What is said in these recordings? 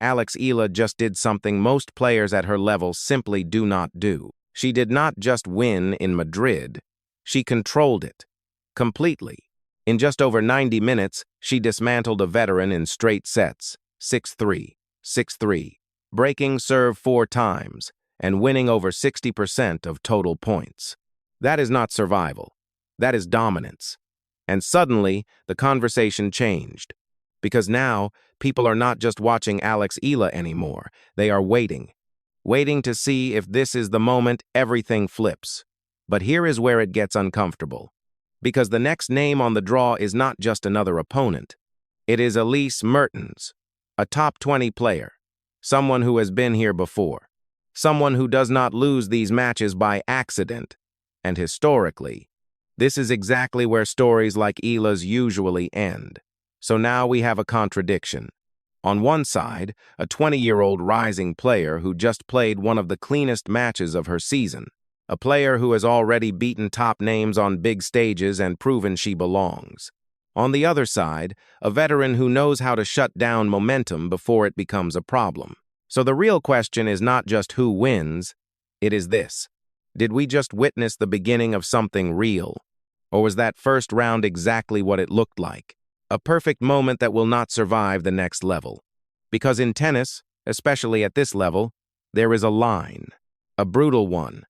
Eala just did something most players at her level simply do not do. She did not just win in Madrid, she controlled it. Completely. In just over 90 minutes, she dismantled a veteran in straight sets, 6-3, 6-3, breaking serve 4 times, and winning over 60% of total points. That is not survival. That is dominance. And suddenly, the conversation changed. Because now, people are not just watching Eala anymore. They are waiting to see if this is the moment everything flips. But here is where it gets uncomfortable. Because the next name on the draw is not just another opponent. It is Elise Mertens, a top 20 player, someone who has been here before, someone who does not lose these matches by accident. And historically, this is exactly where stories like Eala's usually end. So now we have a contradiction. On one side, a 20-year-old rising player who just played one of the cleanest matches of her season, a player who has already beaten top names on big stages and proven she belongs. On the other side, a veteran who knows how to shut down momentum before it becomes a problem. So the real question is not just who wins, it is this. Did we just witness the beginning of something real? Or was that first round exactly what it looked like? A perfect moment that will not survive the next level. Because in tennis, especially at this level, there is a line. A brutal one.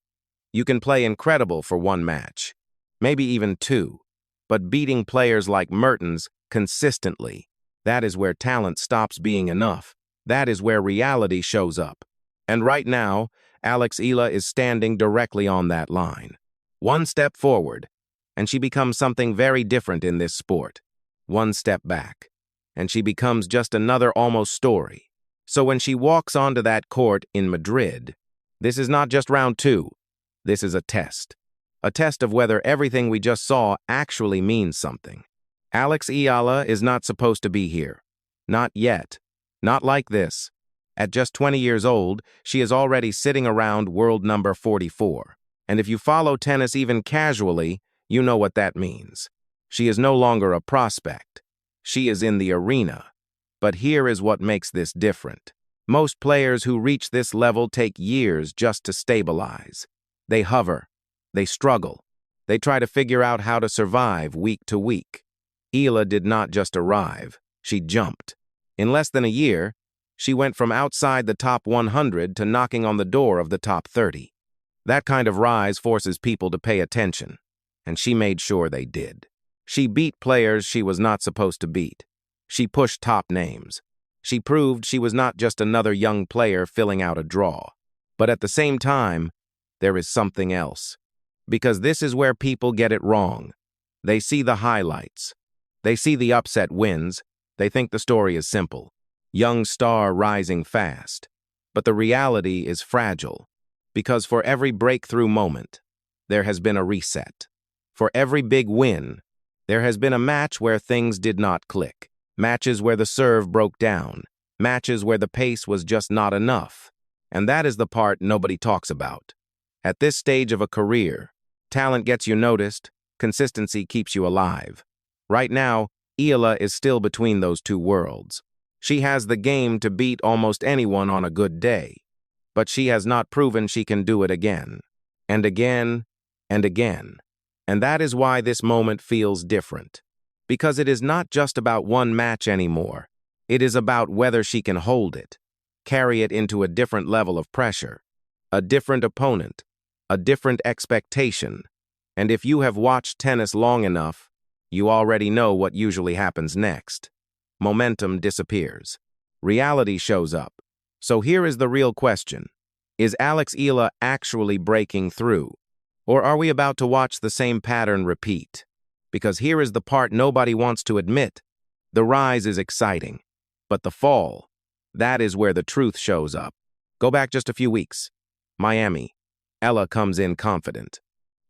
You can play incredible for one match, maybe even 2, but beating players like Mertens consistently, that is where talent stops being enough. That is where reality shows up. And right now, Eala is standing directly on that line. One step forward, and she becomes something very different in this sport. One step back, and she becomes just another almost story. So when she walks onto that court in Madrid, this is not just round 2. This is a test of whether everything we just saw actually means something. Eala is not supposed to be here. Not yet. Not like this. At just 20 years old, she is already sitting around world number 44. And if you follow tennis even casually, you know what that means. She is no longer a prospect. She is in the arena. But here is what makes this different. Most players who reach this level take years just to stabilize. They hover. They struggle. They try to figure out how to survive week to week. Eala did not just arrive. She jumped. In less than a year, she went from outside the top 100 to knocking on the door of the top 30. That kind of rise forces people to pay attention, and she made sure they did. She beat players she was not supposed to beat. She pushed top names. She proved she was not just another young player filling out a draw. But at the same time, there is something else. Because this is where people get it wrong. They see the highlights. They see the upset wins. They think the story is simple. Young star rising fast. But the reality is fragile. Because for every breakthrough moment, there has been a reset. For every big win, there has been a match where things did not click. Matches where the serve broke down. Matches where the pace was just not enough. And that is the part nobody talks about. At this stage of a career, talent gets you noticed, consistency keeps you alive. Right now, Eala is still between those two worlds. She has the game to beat almost anyone on a good day. But she has not proven she can do it again. And again, and again. And that is why this moment feels different. Because it is not just about one match anymore. It is about whether she can hold it, carry it into a different level of pressure, a different opponent, a different expectation. And if you have watched tennis long enough, you already know what usually happens next. Momentum disappears. Reality shows up. So here is the real question. Is Eala actually breaking through? Or are we about to watch the same pattern repeat? Because here is the part nobody wants to admit. The rise is exciting. But the fall, that is where the truth shows up. Go back just a few weeks. Miami. Eala comes in confident.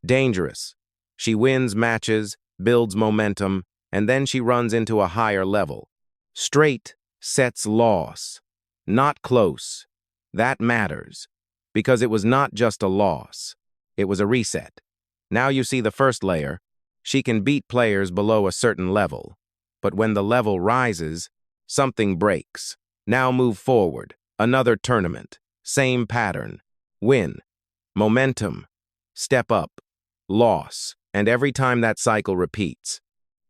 Dangerous. She wins matches, builds momentum, and then she runs into a higher level. Straight sets loss. Not close. That matters. Because it was not just a loss. It was a reset. Now you see the first layer. She can beat players below a certain level. But when the level rises, something breaks. Now move forward. Another tournament. Same pattern. Win. Momentum. Step up. Loss. And every time that cycle repeats,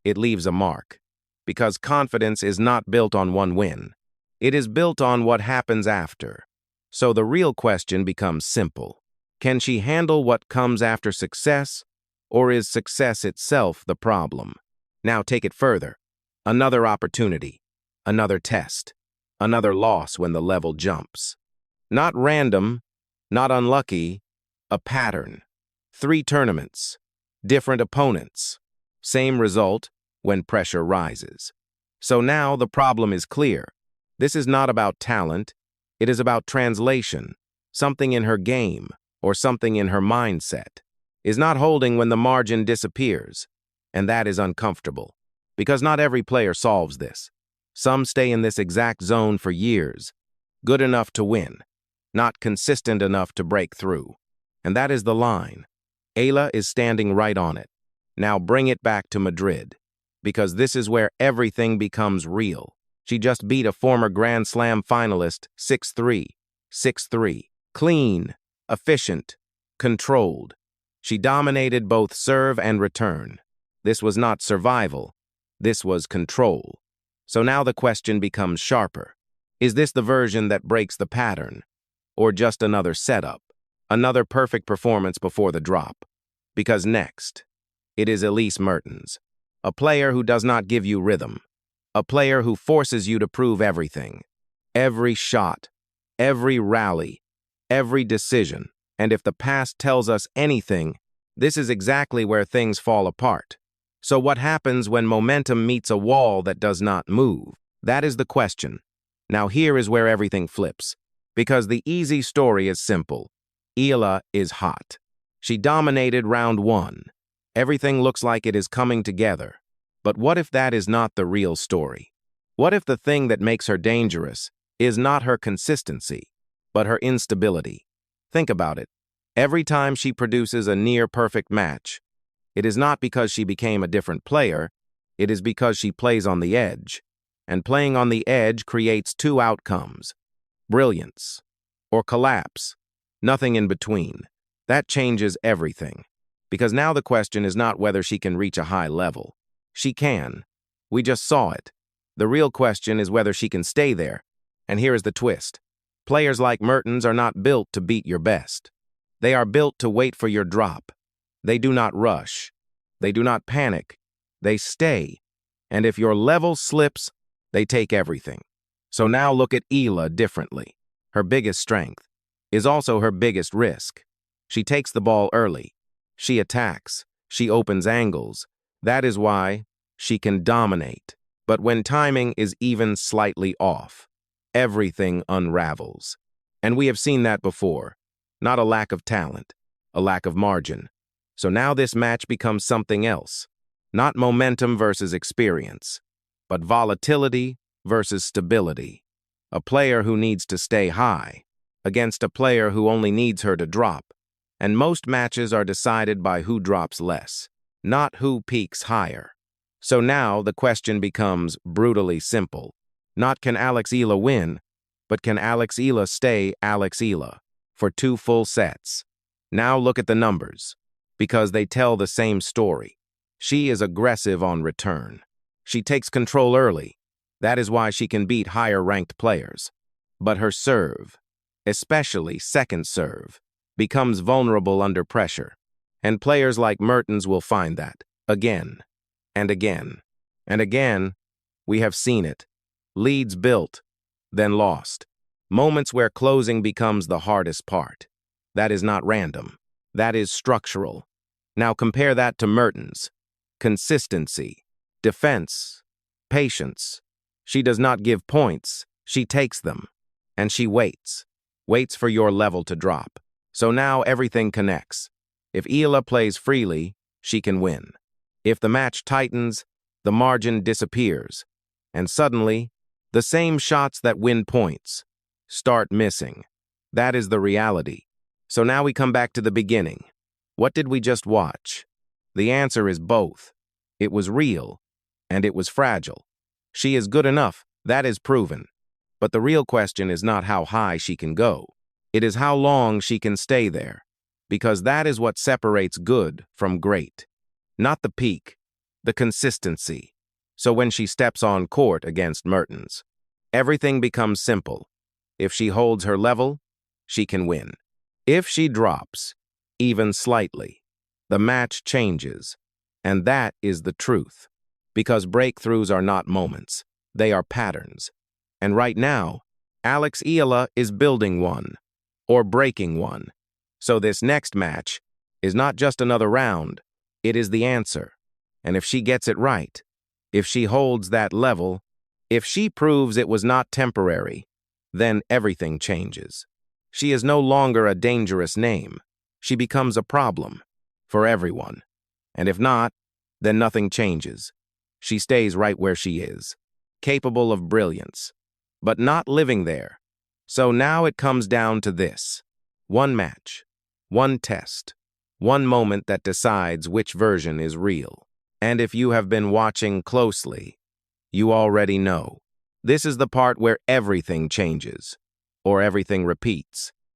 it leaves a mark. Because confidence is not built on one win. It is built on what happens after. So the real question becomes simple. Can she handle what comes after success, or is success itself the problem? Now take it further. Another opportunity, another test, another loss when the level jumps. Not random, not unlucky, a pattern. 3 tournaments, different opponents, same result when pressure rises. So now the problem is clear. This is not about talent, it is about translation. Something in her game, or something in her mindset, is not holding when the margin disappears, and that is uncomfortable. Because not every player solves this. Some stay in this exact zone for years, good enough to win, not consistent enough to break through. And that is the line. Eala is standing right on it. Now bring it back to Madrid, because this is where everything becomes real. She just beat a former Grand Slam finalist 6-3, 6-3. Clean, efficient, controlled. She dominated both serve and return. This was not survival. This was control. So now the question becomes sharper. Is this the version that breaks the pattern? Or just another setup? Another perfect performance before the drop? Because next, it is Elise Mertens, a player who does not give you rhythm, a player who forces you to prove everything. Every shot, every rally, every decision. And if the past tells us anything, this is exactly where things fall apart. So what happens when momentum meets a wall that does not move? That is the question. Now here is where everything flips. Because the easy story is simple. Eala is hot. She dominated round 1. Everything looks like it is coming together. But what if that is not the real story? What if the thing that makes her dangerous is not her consistency, but her instability? Think about it. Every time she produces a near-perfect match, it is not because she became a different player, it is because she plays on the edge. And playing on the edge creates 2 outcomes: brilliance or collapse, nothing in between. That changes everything. Because now the question is not whether she can reach a high level. She can. We just saw it. The real question is whether she can stay there. And here is the twist. Players like Mertens are not built to beat your best. They are built to wait for your drop. They do not rush. They do not panic. They stay. And if your level slips, they take everything. So now look at Eala differently. Her biggest strength is also her biggest risk. She takes the ball early. She attacks. She opens angles. That is why she can dominate. But when timing is even slightly off, everything unravels. And we have seen that before. Not a lack of talent, a lack of margin. So now this match becomes something else. Not momentum versus experience, but volatility versus stability. A player who needs to stay high against a player who only needs her to drop. And most matches are decided by who drops less, not who peaks higher. So now the question becomes brutally simple. Not can Alex Eala win, but can Alex Eala stay Alex Eala for 2 full sets? Now look at the numbers, because they tell the same story. She is aggressive on return. She takes control early. That is why she can beat higher-ranked players. But her serve, especially second serve, becomes vulnerable under pressure. And players like Mertens will find that again and again and again. We have seen it. Leads built, then lost. Moments where closing becomes the hardest part. That is not random. That is structural. Now compare that to Mertens. Consistency, defense, patience. She does not give points. She takes them. And she waits. Waits for your level to drop. So now everything connects. If Eala plays freely, she can win. If the match tightens, the margin disappears. And suddenly, the same shots that win points start missing. That is the reality. So now we come back to the beginning. What did we just watch? The answer is both. It was real, and it was fragile. She is good enough, that is proven. But the real question is not how high she can go. It is how long she can stay there, because that is what separates good from great. Not the peak, the consistency. So when she steps on court against Mertens, everything becomes simple. If she holds her level, she can win. If she drops, even slightly, the match changes. And that is the truth. Because breakthroughs are not moments, they are patterns. And right now, Eala is building one, or breaking one. So this next match is not just another round, it is the answer. And if she gets it right, if she holds that level, if she proves it was not temporary, then everything changes. She is no longer a dangerous name. She becomes a problem for everyone. And if not, then nothing changes. She stays right where she is, capable of brilliance, but not living there. So now it comes down to this. One match, one test, one moment that decides which version is real. And if you have been watching closely, you already know. This is the part where everything changes, or everything repeats.